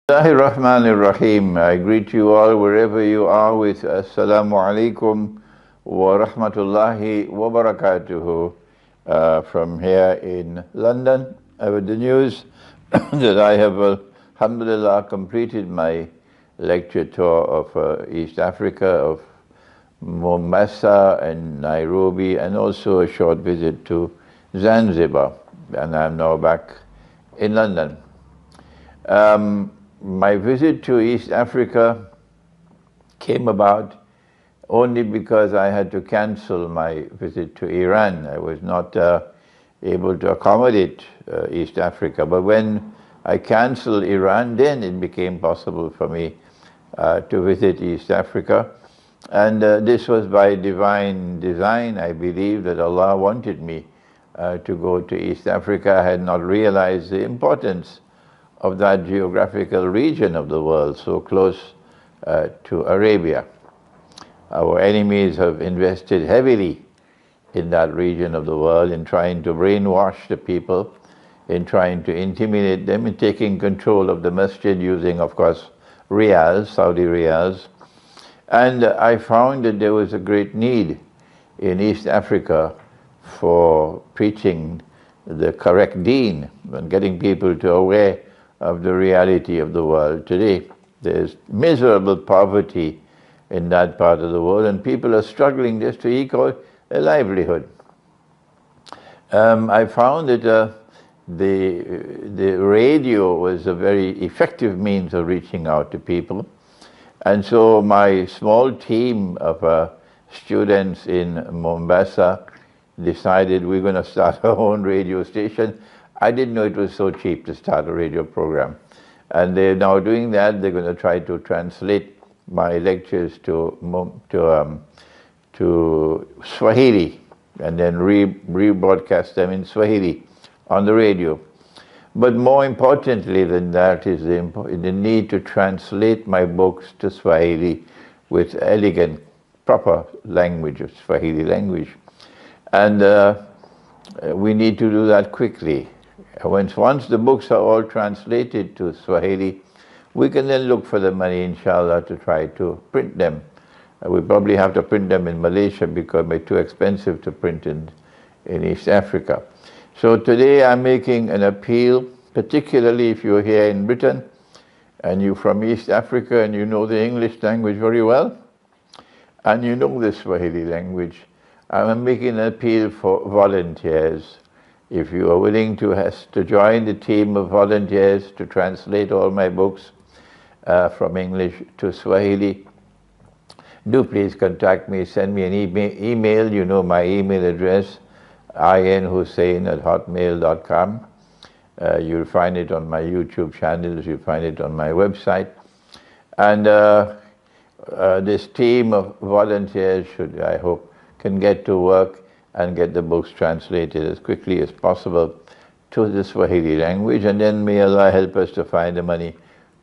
Bismillahirrahmanirrahim. I greet you all wherever you are with Assalamu alaikum wa rahmatullahi wa barakatuhu from here in London. With the news that I have, alhamdulillah, completed my lecture tour of East Africa, of Mombasa and Nairobi, and also a short visit to Zanzibar. And I'm now back in London. My visit to East Africa came about only because I had to cancel my visit to Iran. I was not able to accommodate East Africa. But when I canceled Iran, then it became possible for me to visit East Africa. And this was by divine design. I believe that Allah wanted me to go to East Africa. I had not realized the importance of that geographical region of the world, so close to Arabia. Our enemies have invested heavily in that region of the world in trying to brainwash the people, in trying to intimidate them, in taking control of the masjid using, of course, riyals, Saudi riyals. And I found that there was a great need in East Africa for preaching the correct deen and getting people to aware of the reality of the world today. There's miserable poverty in that part of the world, and people are struggling just to equal a livelihood. I found that the radio was a very effective means of reaching out to people, and so my small team of students in Mombasa decided we're going to start our own radio station. I didn't know it was so cheap to start a radio program. And they're now doing that. They're going to try to translate my lectures to Swahili and then rebroadcast them in Swahili on the radio. But more importantly than that is the need to translate my books to Swahili with elegant, proper language of Swahili language. And we need to do that quickly. Once the books are all translated to Swahili, we can then look for the money, inshallah, to try to print them. We probably have to print them in Malaysia because they're too expensive to print in East Africa. So today I'm making an appeal, particularly if you're here in Britain and you're from East Africa and you know the English language very well and you know the Swahili language. I'm making an appeal for volunteers. If you are willing to join the team of volunteers to translate all my books from English to Swahili, do please contact me, send me an email. You know my email address, inhosein@hotmail.com. You'll find it on my YouTube channels, you'll find it on my website. And this team of volunteers should, I hope, can get to work and get the books translated as quickly as possible to the Swahili language, and then may Allah help us to find the money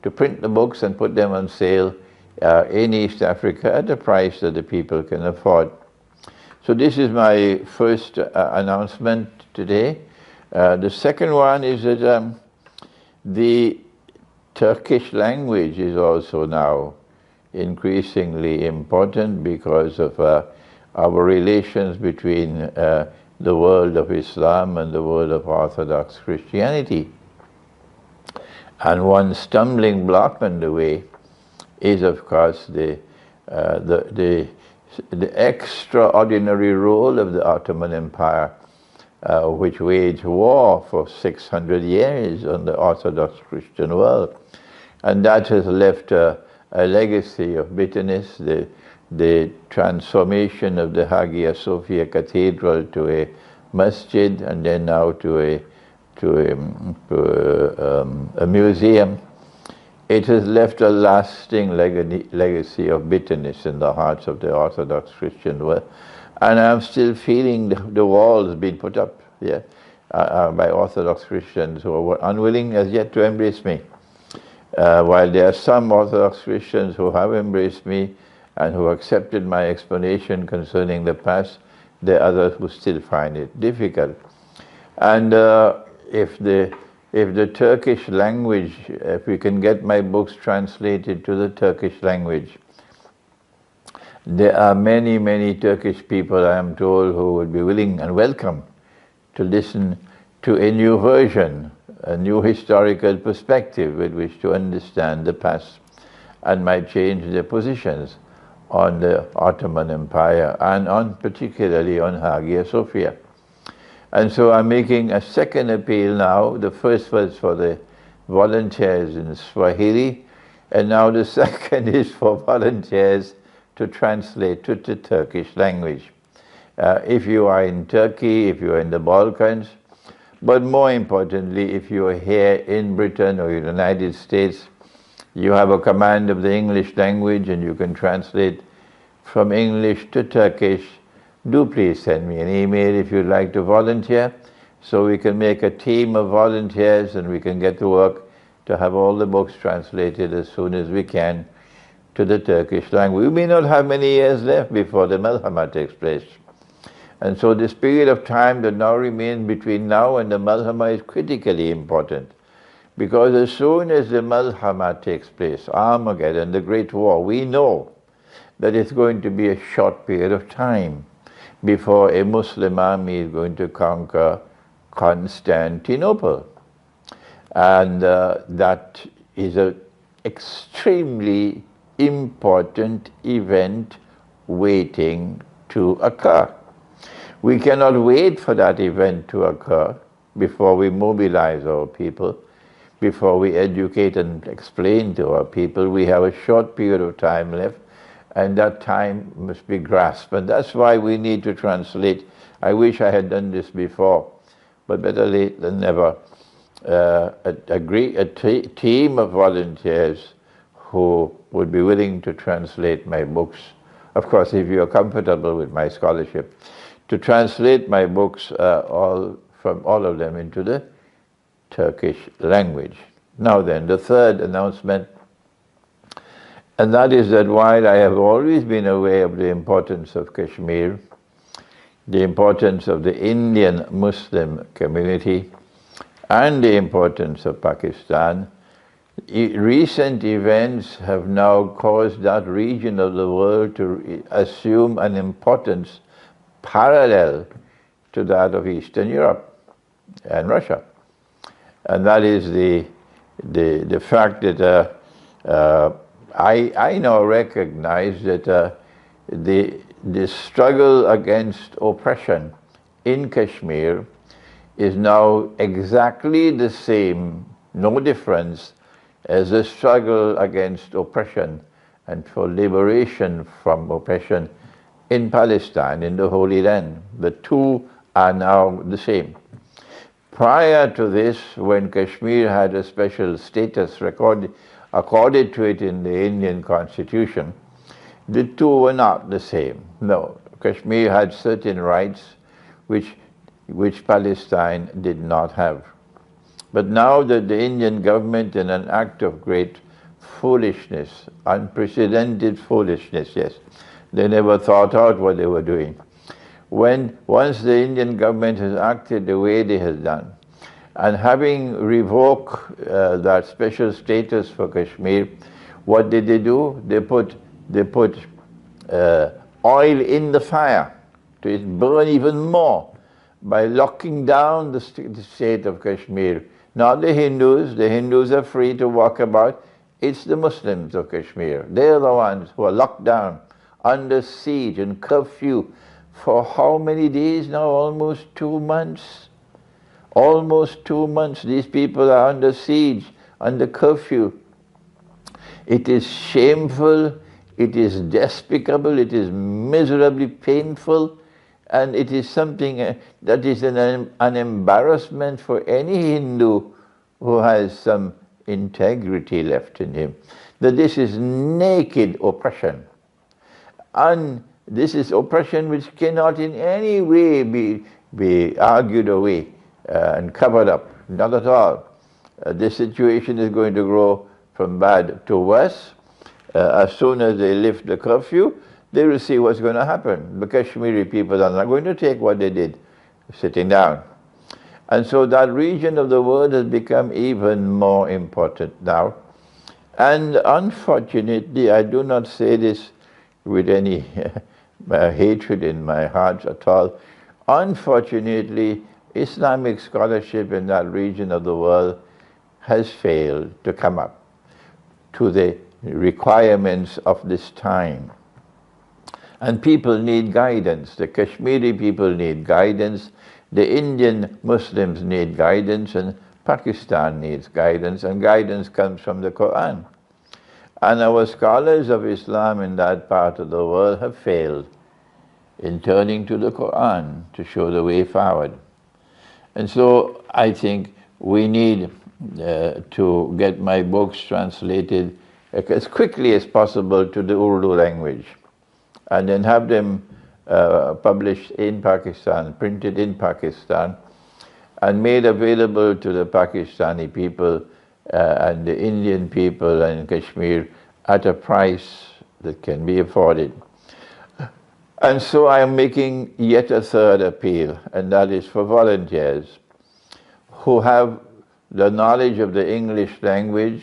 to print the books and put them on sale in East Africa at a price that the people can afford. So this is my first announcement today. The second one is that the Turkish language is also now increasingly important because of our relations between the world of Islam and the world of Orthodox Christianity. And one stumbling block on the way is, of course, the extraordinary role of the Ottoman Empire, which waged war for 600 years on the Orthodox Christian world. And that has left a legacy of bitterness, the transformation of the Hagia Sophia Cathedral to a masjid, and then now to a museum. It has left a lasting legacy of bitterness in the hearts of the Orthodox Christian world. And I'm still feeling the walls being put up here by Orthodox Christians who were unwilling as yet to embrace me. While there are some Orthodox Christians who have embraced me and who accepted my explanation concerning the past, there are others who still find it difficult. And if the Turkish language, if we can get my books translated to the Turkish language, there are many, many Turkish people, I am told, who would be willing and welcome to listen to a new version, a new historical perspective with which to understand the past, and might change their positions on the Ottoman Empire and particularly on Hagia Sophia. And so I'm making a second appeal now. The first was for the volunteers in Swahili, and now the second is for volunteers to translate to the Turkish language. If you are in Turkey, if you are in the Balkans, but more importantly, if you are here in Britain or the United States, you have a command of the English language and you can translate from English to Turkish, do please send me an email if you'd like to volunteer, so we can make a team of volunteers and we can get to work to have all the books translated as soon as we can to the Turkish language. We may not have many years left before the Malhama takes place. And so this period of time that now remains between now and the Malhama is critically important, because as soon as the Malhama takes place, Armageddon, the Great War, we know that it's going to be a short period of time before a Muslim army is going to conquer Constantinople. And that is an extremely important event waiting to occur. We cannot wait for that event to occur before we mobilize our people, before we educate and explain to our people. We have a short period of time left, and that time must be grasped. And that's why we need to translate. I wish I had done this before, but better late than never. A team of volunteers who would be willing to translate my books. Of course, if you are comfortable with my scholarship, to translate my books, all of them into the Turkish language. Now then, the third announcement, and that is that while I have always been aware of the importance of Kashmir, the importance of the Indian Muslim community, and the importance of Pakistan, recent events have now caused that region of the world to assume an importance parallel to that of Eastern Europe and Russia. And that is the fact that I now recognize that the struggle against oppression in Kashmir is now exactly the same, no difference, as the struggle against oppression and for liberation from oppression in Palestine, in the Holy Land. The two are now the same. Prior to this, when Kashmir had a special status accorded to it in the Indian Constitution, the two were not the same. No, Kashmir had certain rights which Palestine did not have. But now that the Indian government, in an act of great foolishness, unprecedented foolishness, yes, they never thought out what they were doing. Once the Indian government has acted the way they have done, and having revoked that special status for Kashmir, what did they do? They put oil in the fire to burn even more by locking down the state of Kashmir. Not the Hindus are free to walk about. It's the Muslims of Kashmir. They're the ones who are locked down, under siege and curfew for how many days now? Almost 2 months. Almost 2 months these people are under siege, under curfew. It is shameful, it is despicable, it is miserably painful, and it is something that is an embarrassment for any Hindu who has some integrity left in him. That this is naked oppression. And this is oppression which cannot in any way be argued away and covered up. Not at all. This situation is going to grow from bad to worse. As soon as they lift the curfew, they will see what's going to happen. The Kashmiri people are not going to take what they did, sitting down. And so that region of the world has become even more important now. And unfortunately, I do not say this with any hatred in my heart at all. Unfortunately, Islamic scholarship in that region of the world has failed to come up to the requirements of this time. And people need guidance. The Kashmiri people need guidance. The Indian Muslims need guidance, and Pakistan needs guidance, and guidance comes from the Quran. And our scholars of Islam in that part of the world have failed in turning to the Quran to show the way forward. And so I think we need to get my books translated as quickly as possible to the Urdu language, and then have them published in Pakistan, printed in Pakistan, and made available to the Pakistani people and the Indian people and Kashmir at a price that can be afforded. And so I am making yet a third appeal, and that is for volunteers who have the knowledge of the English language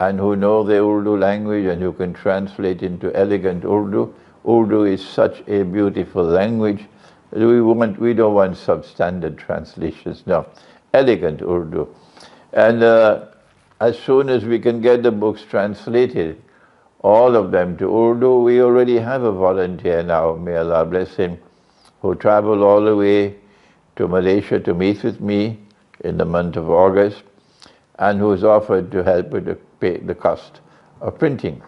and who know the Urdu language and who can translate into elegant Urdu. Urdu is such a beautiful language. We don't want substandard translations, no. Elegant Urdu. And as soon as we can get the books translated, all of them to Urdu, we already have a volunteer now, may Allah bless him, who traveled all the way to Malaysia to meet with me in the month of August, and who's offered to help with the cost of printing.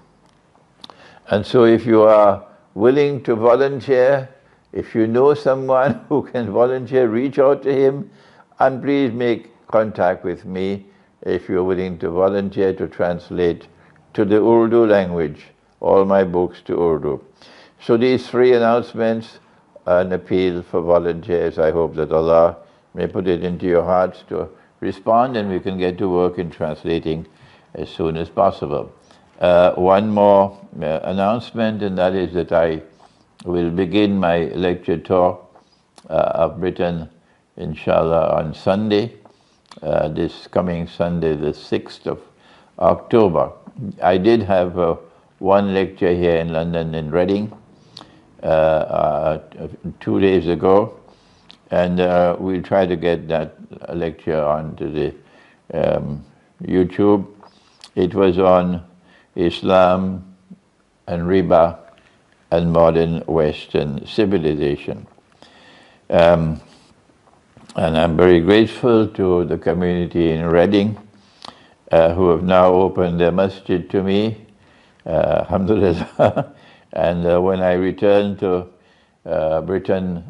And so if you are willing to volunteer, if you know someone who can volunteer, reach out to him, and please make contact with me if you're willing to volunteer to translate to the Urdu language all my books to Urdu. So these three announcements, an appeal for volunteers. I hope that Allah may put it into your hearts to respond, and we can get to work in translating as soon as possible. One more announcement, and that is that I will begin my lecture tour of Britain, inshallah, on Sunday, this coming Sunday, the 6th of October. I did have one lecture here in London, in Reading, 2 days ago, and we'll try to get that lecture onto the YouTube. It was on Islam and riba and modern Western civilization. And I'm very grateful to the community in Reading who have now opened their masjid to me, alhamdulillah. And when I return to Britain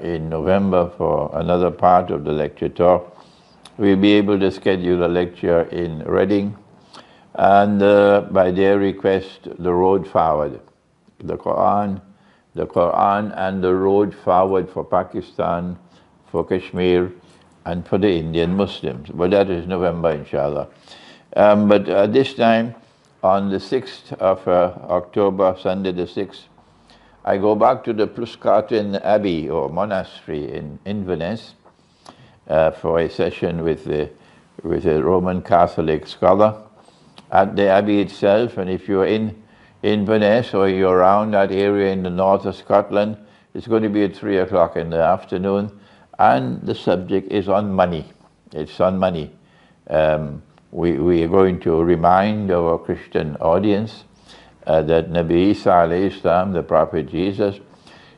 in November for another part of the lecture tour, we'll be able to schedule a lecture in Reading, and by their request, the road forward, the Quran and the road forward for Pakistan, for Kashmir, and for the Indian Muslims. But that is November, inshallah. But this time, on the 6th of October, Sunday the 6th, I go back to the Pluskatin Abbey or monastery in Inverness for a session with a Roman Catholic scholar at the Abbey itself. And if you're in Inverness or you're around that area in the north of Scotland, it's going to be at 3 o'clock in the afternoon, and the subject is on money. It's on money. We are going to remind our Christian audience that Nabi Isa alayhi salam, the Prophet Jesus,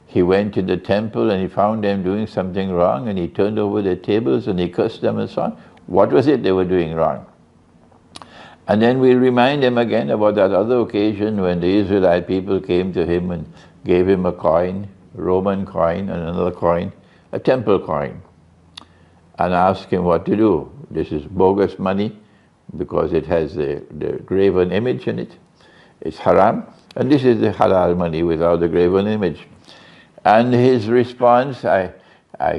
he went to the temple and he found them doing something wrong, and he turned over their tables and he cursed them and so on. What was it they were doing wrong? And then we'll remind him again about that other occasion when the Israelite people came to him and gave him a coin, a Roman coin, and another coin, a temple coin, and asked him what to do. This is bogus money because it has the graven image in it. It's haram. And this is the halal money without the graven image. And his response, I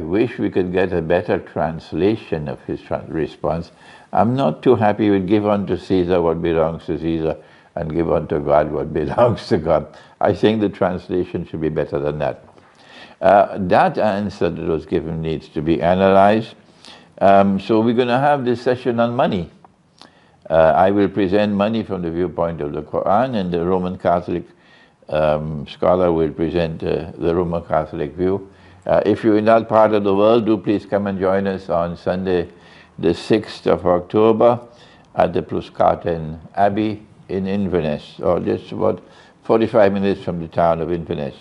wish we could get a better translation of his response. I'm not too happy with give unto Caesar what belongs to Caesar and give unto God what belongs to God. I think the translation should be better than that. That answer that was given needs to be analyzed. So we're going to have this session on money. I will present money from the viewpoint of the Quran, and the Roman Catholic scholar will present the Roman Catholic view. If you're in that part of the world, do please come and join us on Sunday, the 6th of October at the Pluskaten Abbey in Inverness, or just about 45 minutes from the town of Inverness.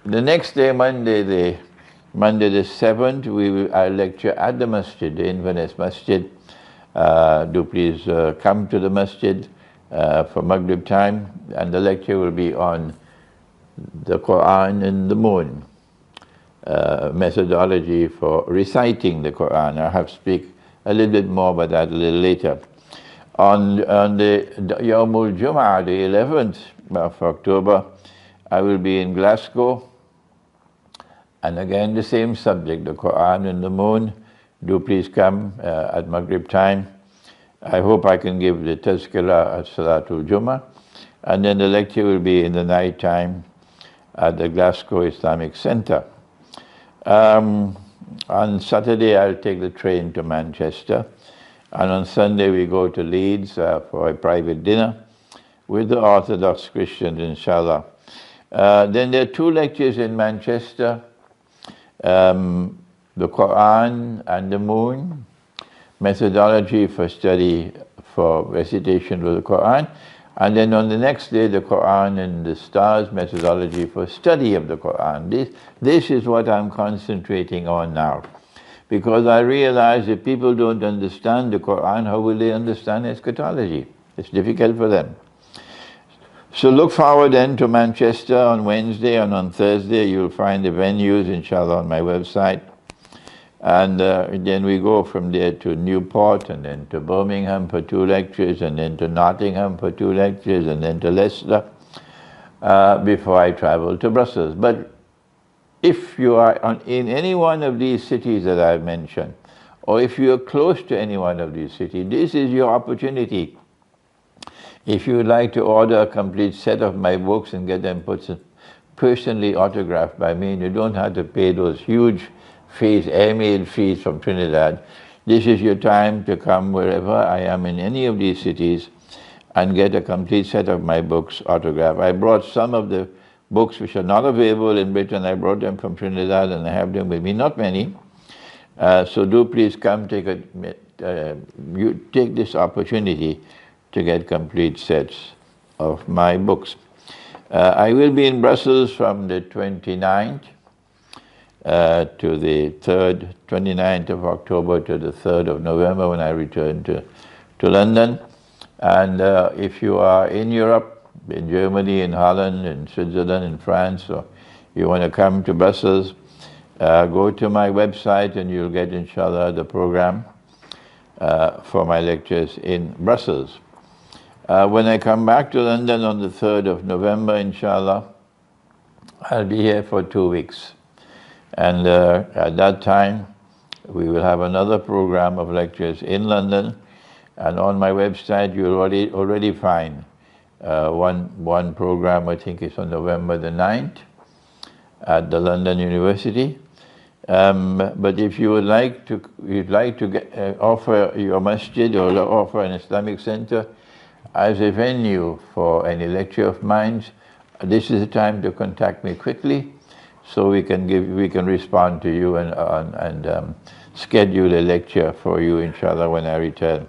The next day, Monday the 7th, I'll lecture at the masjid, the Inverness Masjid. Do please come to the masjid for Maghrib time, and the lecture will be on the Quran and the moon, methodology for reciting the Quran. I'll have to speak a little bit more about that a little later. On the Yawmul Jum'ah, the 11th of October, I will be in Glasgow, and again the same subject, the Quran and the moon. Do please come at Maghrib time. I hope I can give the Tazkirah at Salatul Jummah, and then the lecture will be in the night time at the Glasgow Islamic Center. On Saturday, I'll take the train to Manchester, and on Sunday we go to Leeds for a private dinner with the Orthodox Christians, inshallah. Then there are 2 lectures in Manchester, the Quran and the moon, methodology for study for recitation of the Quran, and then on the next day, the Quran and the stars, methodology for study of the Quran. This is what I'm concentrating on now, because I realize if people don't understand the Quran, how will they understand eschatology? It's difficult for them. So look forward then to Manchester on Wednesday, and on Thursday you'll find the venues, inshallah, on my website. And then we go from there to Newport, and then to Birmingham for 2 lectures, and then to Nottingham for 2 lectures, and then to Leicester before I travel to Brussels. But if you are in any one of these cities that I've mentioned, or if you are close to any one of these cities, this is your opportunity. If you would like to order a complete set of my books and get them personally autographed by me, and you don't have to pay those huge fees, airmail fees from Trinidad, this is your time to come wherever I am in any of these cities and get a complete set of my books autographed. I brought some of the books which are not available in Britain. I brought them from Trinidad and I have them with me, not many. So do please come, take this opportunity to get complete sets of my books. I will be in Brussels from the 29th to the 29th of October to the 3rd of November when I return to London. And if you are in Europe, in Germany, in Holland, in Switzerland, in France, or you want to come to Brussels, go to my website and you'll get, inshallah, the program for my lectures in Brussels. When I come back to London on the 3rd of November, inshallah, I'll be here for 2 weeks. And at that time, we will have another program of lectures in London. And on my website, you'll already find one program, I think it's on November the 9th, at the London University. But if you would like to, offer your masjid or offer an Islamic center as a venue for any lecture of mine, this is the time to contact me quickly, so we can respond to you and schedule a lecture for you, inshallah, when I return.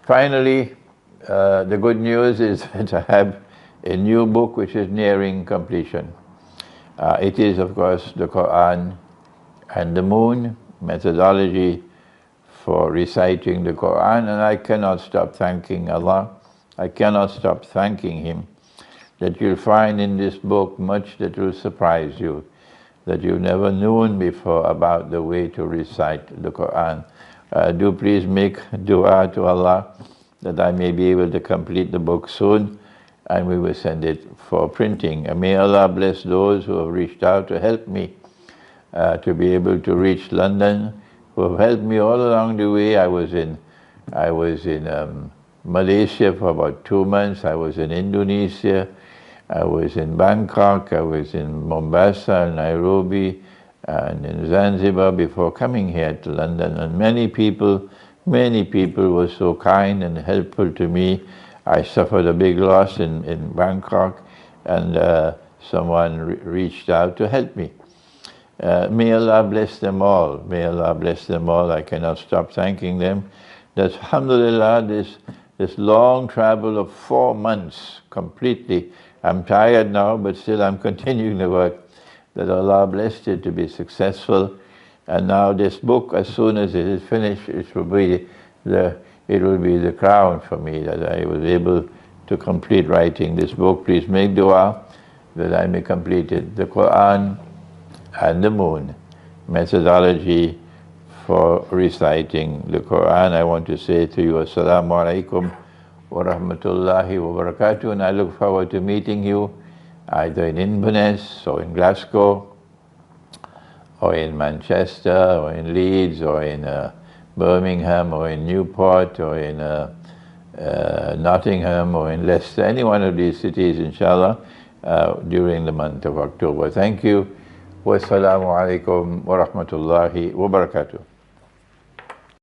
Finally, the good news is that I have a new book which is nearing completion. It is, of course, the Quran and the Moon, methodology for reciting the Quran, and I cannot stop thanking Allah. I cannot stop thanking Him. That you'll find in this book much that will surprise you, that you've never known before about the way to recite the Quran. Do please make dua to Allah that I may be able to complete the book soon, and we will send it for printing. And may Allah bless those who have reached out to help me to be able to reach London, who have helped me all along the way. I was in Malaysia for about 2 months. I was in Indonesia. I was in Bangkok. I was in Mombasa, Nairobi, and in Zanzibar before coming here to London. And many people were so kind and helpful to me. I suffered a big loss in Bangkok, and someone reached out to help me. May Allah bless them all. May Allah bless them all. I cannot stop thanking them. That's, alhamdulillah, this long travel of 4 months completely. I'm tired now, but still I'm continuing the work. That Allah blessed it to be successful. And now this book, as soon as it is finished, it will be the crown for me, that I was able to complete writing this book. Please make dua that I may complete it. The Quran and the Moon, methodology for reciting the Quran. I want to say to you, Assalamu alaikum wa rahmatullahi wa barakatuh, and I look forward to meeting you either in Inverness or in Glasgow or in Manchester or in Leeds or in Birmingham or in Newport or in Nottingham or in Leicester, any one of these cities, inshallah, during the month of October. Thank you. Wassalamu alaikum wa rahmatullahi wa barakatuh.